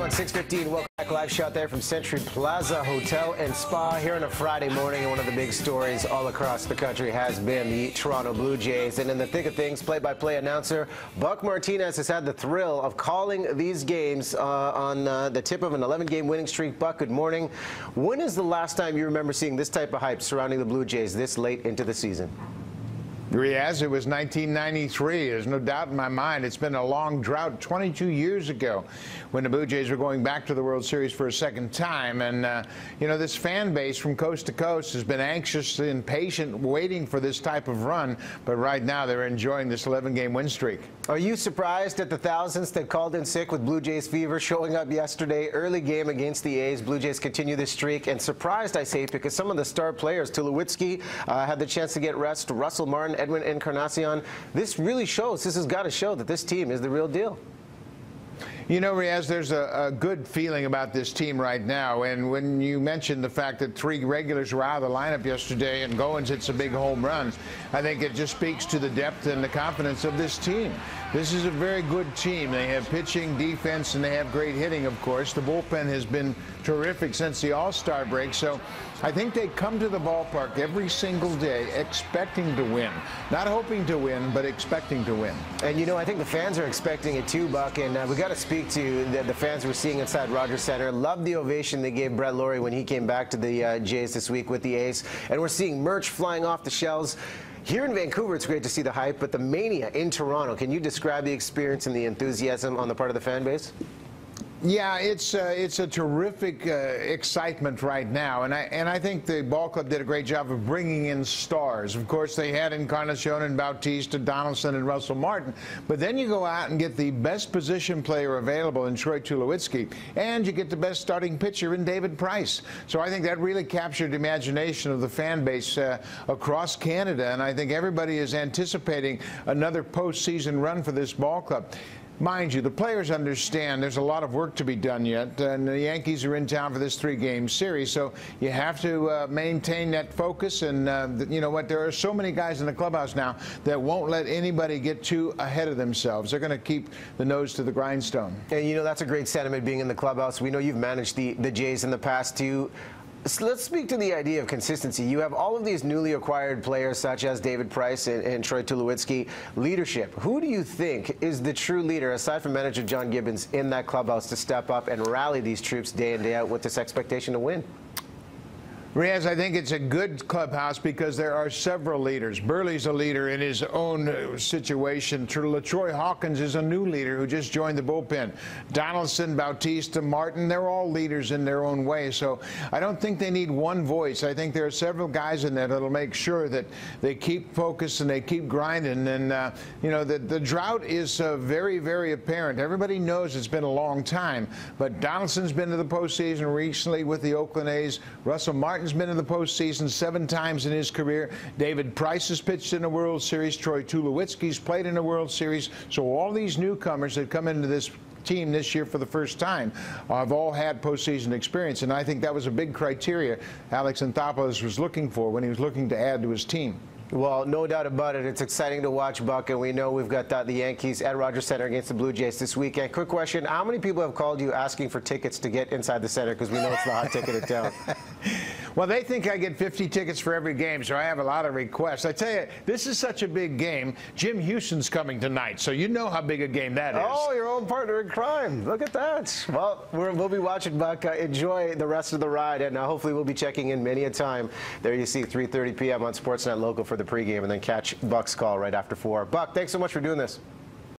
on 6:15. Welcome back. Live shot there from Century Plaza Hotel and Spa here on a Friday morning. And one of the big stories all across the country has been the Toronto Blue Jays. And in the thick of things, play-by-play announcer Buck Martinez has had the thrill of calling these games on the tip of an 11-game winning streak. Buck, good morning. When is the last time you remember seeing this type of hype surrounding the Blue Jays this late into the season? Riaz, it was 1993. There's no doubt in my mind. It's been a long drought. 22 years ago when the Blue Jays were going back to the World Series for a second time. And, you know, this fan base from coast to coast has been anxious and patient waiting for this type of run. But right now they're enjoying this 11-game win streak. Are you surprised at the thousands that called in sick with Blue Jays fever showing up yesterday? Early game against the A's. Blue Jays continue this streak. And surprised, I say, because some of the star players, Tulowitzki, had the chance to get rest. Russell Martin, Edwin Encarnacion. This really shows, this has got to show that this team is the real deal. You know, Riaz, there's a good feeling about this team right now. And when you mentioned the fact that 3 regulars were out of the lineup yesterday and Goins hits a big home run, I think it just speaks to the depth and the confidence of this team. This is a very good team. They have pitching, defense, and they have great hitting, of course. The bullpen has been terrific since the All-Star break. So I think they come to the ballpark every single day expecting to win. Not hoping to win, but expecting to win. And, you know, I think the fans are expecting it too, Buck. And we got to speak to the fans we're seeing inside Rogers Center. Love the ovation they gave Brett Laurie when he came back to the Jays this week with the A's. And we're seeing merch flying off the shelves. Here in Vancouver, it's great to see the hype, but the mania in Toronto, can you describe the experience and the enthusiasm on the part of the fan base? Yeah, it's a terrific excitement right now, and I think the ball club did a great job of bringing in stars. Of course, they had Encarnacion and Bautista, Donaldson, and Russell Martin, but then you go out and get the best position player available in Troy Tulowitzki, and you get the best starting pitcher in David Price. So I think that really captured the imagination of the fan base across Canada, and I think everybody is anticipating another postseason run for this ball club. Mind you, the players understand there's a lot of work to be done yet, and the Yankees are in town for this 3-game series, so you have to maintain that focus. And you know what, there are so many guys in the clubhouse now that won't let anybody get too ahead of themselves. They're going to keep the nose to the grindstone. And, you know, that's a great sentiment being in the clubhouse. We know you've managed the Jays in the past, too. So let's speak to the idea of consistency. You have all of these newly acquired players such as David Price and Troy Tulowitzki. Leadership. Who do you think is the true leader, aside from manager John Gibbons, in that clubhouse to step up and rally these troops day in, day out with this expectation to win? Riaz, I think it's a good clubhouse because there are several leaders. Burley's a leader in his own situation. LaTroy Hawkins is a new leader who just joined the bullpen. Donaldson, Bautista, Martin, they're all leaders in their own way. So I don't think they need one voice. I think there are several guys in there that'll make sure that they keep focused and they keep grinding. And, you know, the drought is very, very apparent. Everybody knows it's been a long time. But Donaldson's been to the postseason recently with the Oakland A's. Russell Martin has been in the postseason 7 times in his career. David Price has pitched in a World Series. Troy Tulowitzki's played in a World Series. So all these newcomers that come into this team this year for the first time have all had postseason experience, and I think that was a big criteria Alex Anthopoulos was looking for when he was looking to add to his team. Well, no doubt about it. It's exciting to watch, Buck, and we know we've got the Yankees at Rogers Center against the Blue Jays this weekend. Quick question, how many people have called you asking for tickets to get inside the center, because we know it's the hot ticket in town? Well, they think I get 50 tickets for every game, so I have a lot of requests. I tell you, this is such a big game. Jim Houston's coming tonight, so you know how big a game that is. Oh, your own partner in crime. Look at that. Well, we'll be watching, Buck. Enjoy the rest of the ride, and hopefully we'll be checking in many a time. There you see 3:30 p.m. on Sportsnet Local for the pregame, and then catch Buck's call right after 4. Buck, thanks so much for doing this.